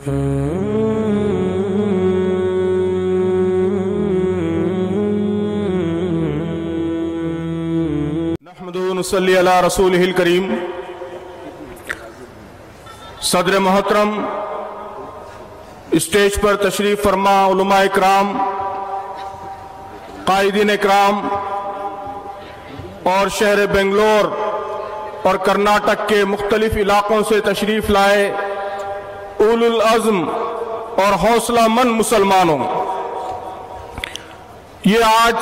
نحمدہ و نصلی علی رسولہ الکریم۔ صدر محترم، اسٹیج پر تشریف فرما علماء اکرام، قائدین اکرام اور شہر بنگلور اور کرناٹک کے مختلف علاقوں سے تشریف لائے اولو العزم اور حوصلہ مند مسلمانوں، یہ آج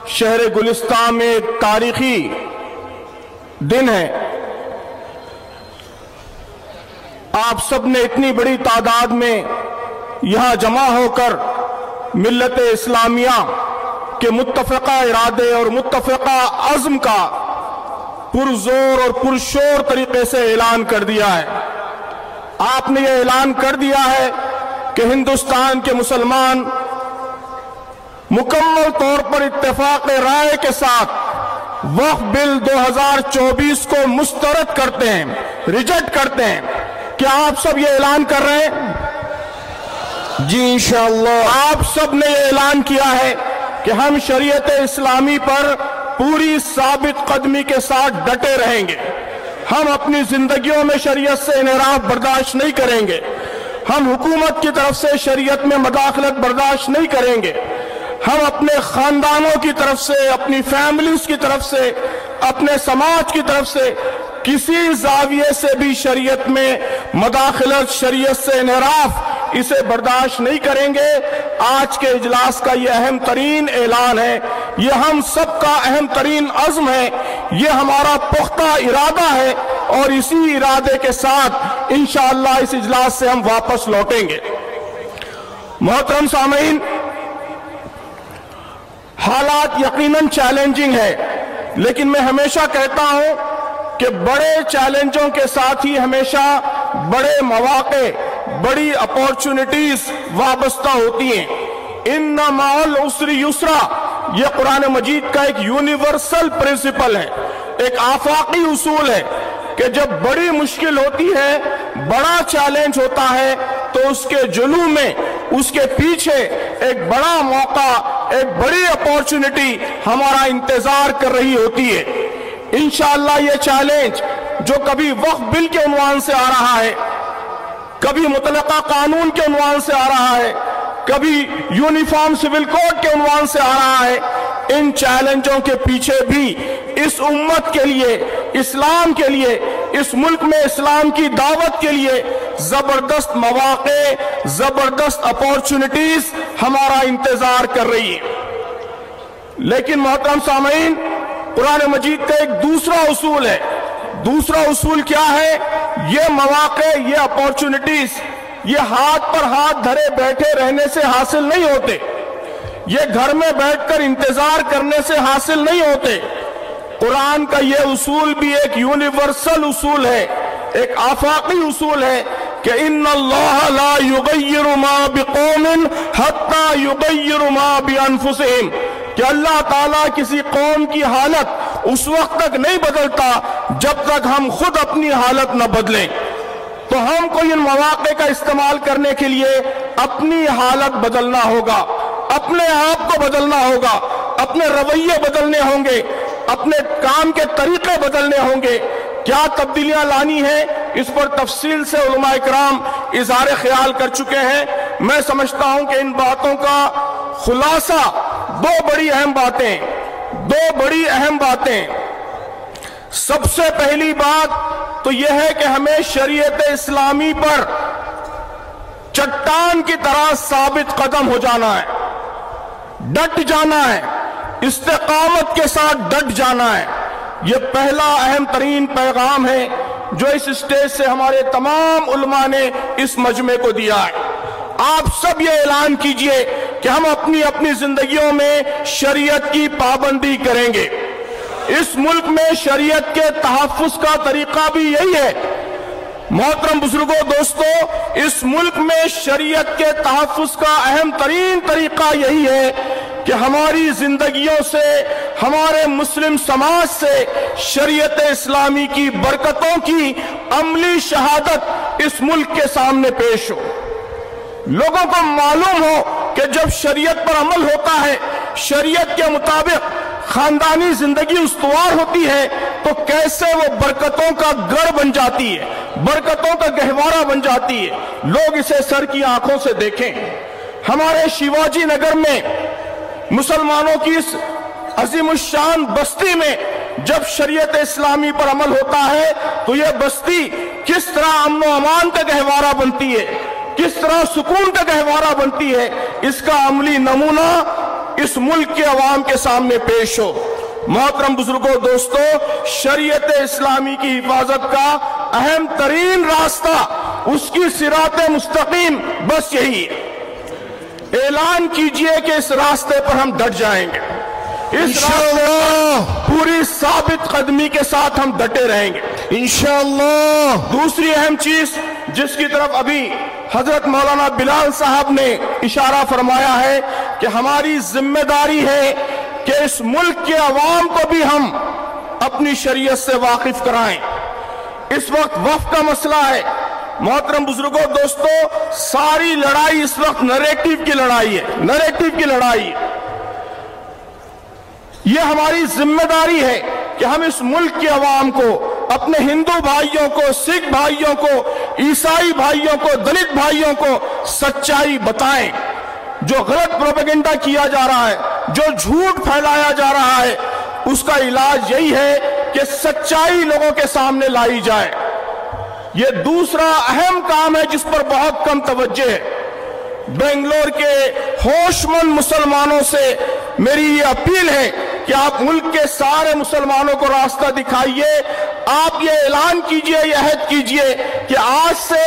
شہر گلستان میں ایک تاریخی دن ہے۔ آپ سب نے اتنی بڑی تعداد میں یہاں جمع ہو کر ملت اسلامیہ کے متفقہ ارادے اور متفقہ عزم کا پرزور اور پرشور طریقے سے اعلان کر دیا ہے۔ آپ نے یہ اعلان کر دیا ہے کہ ہندوستان کے مسلمان مکمل طور پر اتفاق رائے کے ساتھ وقف بل 2024 کو مسترد کرتے ہیں، ریجیکٹ کرتے ہیں۔ کیا آپ سب یہ اعلان کر رہے ہیں؟ جی انشاءاللہ آپ سب نے یہ اعلان کیا ہے کہ ہم شریعت اسلامی پر پوری ثابت قدمی کے ساتھ ڈٹے رہیں گے۔ ہم اپنی زندگیوں میں شریعت سے انحراف برداشت نہیں کریں گے۔ ہم حکومت کی طرف سے شریعت میں مداخلت برداشت نہیں کریں گے۔ ہم اپنے خاندانوں کی طرف سے، اپنی فیملیز کی طرف سے، اپنے سماج کی طرف سے کسی زاویے سے بھی شریعت میں مداخلت، شریعت سے انحراف اسے برداشت نہیں کریں گے۔ آج کے اجلاس کا یہ اہم ترین اعلان ہے، یہ ہم سب کا اہم ترین عزم ہے، یہ ہمارا پختہ ارادہ ہے، اور اسی ارادے کے ساتھ انشاءاللہ اس اجلاس سے ہم واپس لوٹیں گے۔ محترم سامعین، حالات یقیناً چیلنجنگ ہے، لیکن میں ہمیشہ کہتا ہوں کہ بڑے چیلنجوں کے ساتھ ہی ہمیشہ بڑے مواقع، بڑی اپورچونٹیز وابستہ ہوتی ہیں۔ اِنَّ مَعَ الْعُسْرِ یُسْرًا، یہ قرآن مجید کا ایک یونیورسل پرنسپل ہے، ایک آفاقی اصول ہے کہ جب بڑی مشکل ہوتی ہے، بڑا چیلنج ہوتا ہے، تو اس کے جلو میں، اس کے پیچھے ایک بڑا موقع، ایک بڑی اپورچونٹی ہمارا انتظار کر رہی ہوتی ہے۔ انشاءاللہ یہ چیلنج جو کبھی وقف بل کے عنوان سے آ رہا ہے، کبھی مطلقہ قانون کے عنوان سے آ رہا ہے، کبھی یونیفارم سول کوڈ کے عنوان سے آ رہا ہے، ان چیلنجوں کے پیچھے بھی اس امت کے لیے، اسلام کے لیے، اس ملک میں اسلام کی دعوت کے لیے زبردست مواقع، زبردست اپورچونٹیز ہمارا انتظار کر رہی ہے۔ لیکن محترم سامعین، قرآن مجید کا ایک دوسرا اصول ہے۔ دوسرا اصول کیا ہے؟ یہ مواقع، یہ اپورچونٹیز، یہ ہاتھ پر ہاتھ دھرے بیٹھے رہنے سے حاصل نہیں ہوتے، یہ گھر میں بیٹھ کر انتظار کرنے سے حاصل نہیں ہوتے۔ قرآن کا یہ اصول بھی ایک یونیورسل اصول ہے، ایک آفاقی اصول ہے کہ ان اللہ لا یغیر ما بقوم حتی یغیر ما بانفسہم، کہ اللہ تعالیٰ کسی قوم کی حالت اس وقت تک نہیں بدلتا جب تک ہم خود اپنی حالت نہ بدلیں۔ تو ہم کو ان مواقع کا استعمال کرنے کے لیے اپنی حالت بدلنا ہوگا، اپنے آپ کو بدلنا ہوگا، اپنے رویے بدلنے ہوں گے، اپنے کام کے طریقے بدلنے ہوں گے۔ کیا تبدیلیاں لانی ہیں، اس پر تفصیل سے علماء اکرام اظہار خیال کر چکے ہیں۔ میں سمجھتا ہوں کہ ان باتوں کا خلاصہ دو بڑی اہم باتیں۔ سب سے پہلی بات تو یہ ہے کہ ہمیں شریعت اسلامی پر چٹان کی طرح ثابت قدم ہو جانا ہے، ڈٹ جانا ہے، استقامت کے ساتھ ڈٹ جانا ہے۔ یہ پہلا اہم ترین پیغام ہے جو اس اسٹیج سے ہمارے تمام علماء نے اس مجمع کو دیا ہے۔ آپ سب یہ اعلان کیجئے کہ ہم اپنی اپنی زندگیوں میں شریعت کی پابندی کریں گے۔ اس ملک میں شریعت کے تحفظ کا طریقہ بھی یہی ہے۔ محترم بزرگوں، دوستو، اس ملک میں شریعت کے تحفظ کا اہم ترین طریقہ یہی ہے کہ ہماری زندگیوں سے ہمارے مسلم سماج سے شریعت اسلامی کی برکتوں کی عملی شہادت اس ملک کے سامنے پیش ہو. لوگوں کو معلوم ہو کہ جب شریعت پر عمل ہوتا ہے، شریعت کے مطابق خاندانی زندگی استوار ہوتی ہے تو کیسے وہ برکتوں کا گڑھ بن جاتی ہے، برکتوں کا گہوارہ بن جاتی ہے. لوگ اسے سر کی آنکھوں سے دیکھیں. ہمارے شیواجی نگر میں مسلمانوں کی اس عظیم الشان بستی میں جب شریعت اسلامی پر عمل ہوتا ہے تو یہ بستی کس طرح امن و امان کا گہوارہ بنتی ہے، کس طرح سکون کا گہوارہ بنتی ہے، اس کا عملی نمونہ اس ملک کے عوام کے سامنے پیش ہو. محترم بزرگوں، دوستو، شریعت اسلامی کی حفاظت کا اہم ترین راستہ، اس کی صراط مستقیم بس یہی ہے. اعلان کیجئے کہ اس راستے پر ہم ڈٹ جائیں گے، اس راستے پر پوری ثابت قدمی کے ساتھ ہم ڈٹے رہیں گے انشاءاللہ. دوسری اہم چیز جس کی طرف ابھی حضرت مولانا بلال صاحب نے اشارہ فرمایا ہے کہ ہماری ذمہ داری ہے کہ اس ملک کے عوام کو بھی ہم اپنی شریعت سے واقف کرائیں. اس وقت وقف کا مسئلہ ہے. محترم بزرگوں، دوستو، ساری لڑائی اس وقت نریٹیو کی لڑائی ہے، نریٹیو کی لڑائی ہے. یہ ہماری ذمہ داری ہے کہ ہم اس ملک کے عوام کو، اپنے ہندو بھائیوں کو، سکھ بھائیوں کو، عیسائی بھائیوں کو، دلت بھائیوں کو سچائی بتائیں. جو غلط پروپیگنڈا کیا جا رہا ہے، جو جھوٹ پھیلایا جا رہا ہے، اس کا علاج یہی ہے کہ سچائی لوگوں کے سامنے لائی جائے. یہ دوسرا اہم کام ہے جس پر بہت کم توجہ ہے. بنگلور کے ہوش مند مسلمانوں سے میری یہ اپیل ہے کہ آپ ملک کے سارے مسلمانوں کو راستہ دکھائیے. آپ یہ اعلان کیجئے، یہ عہد کیجئے کہ آج سے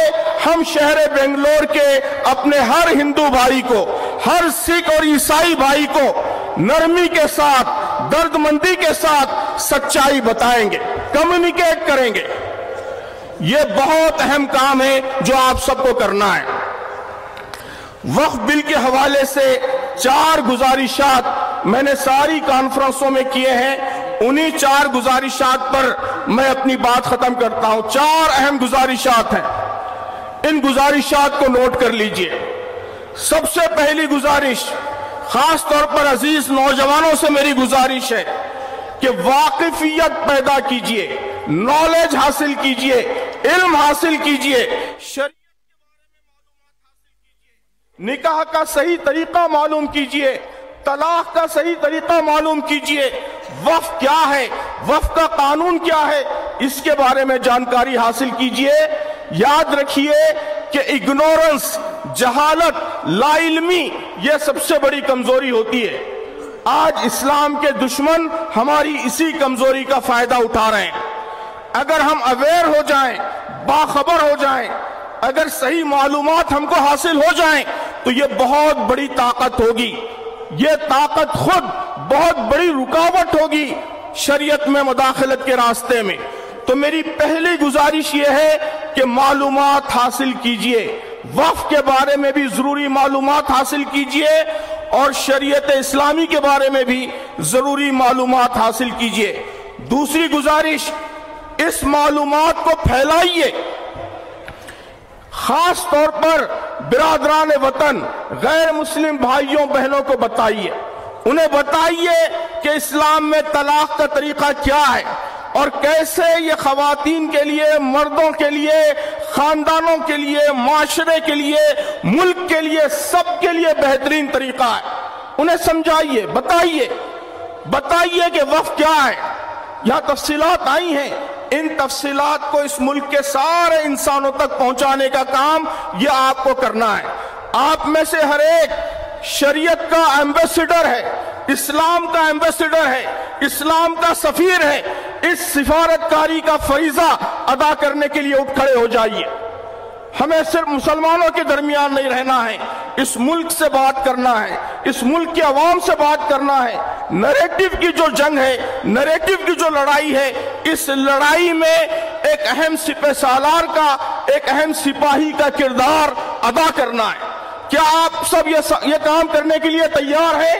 ہم شہر بنگلور کے اپنے ہر ہندو بھائی کو، ہر سکھ اور عیسائی بھائی کو نرمی کے ساتھ، درد مندی کے ساتھ سچائی بتائیں گے، کمیونیکیٹ کریں گے. یہ بہت اہم کام ہے جو آپ سب کو کرنا ہے. وقف بل کے حوالے سے 4 گزارشات میں نے ساری کانفرنسوں میں کیے ہیں. انہی 4 گزارشات پر میں اپنی بات ختم کرتا ہوں. 4 اہم گزارشات ہیں. ان گزارشات کو نوٹ کر لیجئے. سب سے پہلی گزارش، خاص طور پر عزیز نوجوانوں سے میری گزارش ہے کہ واقفیت پیدا کیجئے، نالج حاصل کیجئے، علم حاصل کیجئے، نکاح کا صحیح طریقہ معلوم کیجئے، طلاق کا صحیح طریقہ معلوم کیجئے، وقف کیا ہے، وقف کا قانون کیا ہے، اس کے بارے میں جانکاری حاصل کیجئے. یاد رکھیے کہ اگنورنس، جہالت، لا علمی یہ سب سے بڑی کمزوری ہوتی ہے. آج اسلام کے دشمن ہماری اسی کمزوری کا فائدہ اٹھا رہے ہیں. اگر ہم اویئر ہو جائیں، باخبر ہو جائیں، اگر صحیح معلومات ہم کو حاصل ہو جائیں تو یہ بہت بڑی طاقت ہوگی. یہ طاقت خود بہت بڑی رکاوٹ ہوگی شریعت میں مداخلت کے راستے میں. تو میری پہلی گزارش یہ ہے کہ معلومات حاصل کیجئے، وقف کے بارے میں بھی ضروری معلومات حاصل کیجئے اور شریعت اسلامی کے بارے میں بھی ضروری معلومات حاصل کیجئے. دوسری گزارش، اس معلومات کو پھیلائیے. خاص طور پر برادران وطن، غیر مسلم بھائیوں بہنوں کو بتائیے. انہیں بتائیے کہ اسلام میں طلاق کا طریقہ کیا ہے اور کیسے یہ خواتین کے لیے، مردوں کے لیے، خاندانوں کے لیے، معاشرے کے لیے، ملک کے لیے، سب کے لیے بہترین طریقہ ہے. انہیں سمجھائیے، بتائیے کہ وقف کیا ہے. یہاں تفصیلات آئی ہیں. ان تفصیلات کو اس ملک کے سارے انسانوں تک پہنچانے کا کام یہ آپ کو کرنا ہے. آپ میں سے ہر ایک شریعت کا ایمبیسڈر ہے، اسلام کا ایمبیسڈر ہے، اسلام کا سفیر ہے. اس سفارتکاری کا فریضہ ادا کرنے کے لیے اٹھ کھڑے ہو جائیے. ہمیں صرف مسلمانوں کے درمیان نہیں رہنا ہے، اس ملک سے بات کرنا ہے، اس ملک کے عوام سے بات کرنا ہے. نریٹیو کی جو جنگ ہے، نریٹیو کی جو لڑائی ہے، اس لڑائی میں ایک اہم سپہ سالار کا، ایک اہم سپاہی کا کردار ادا کرنا ہے. کیا آپ سب یہ کام کرنے کے لیے تیار ہیں؟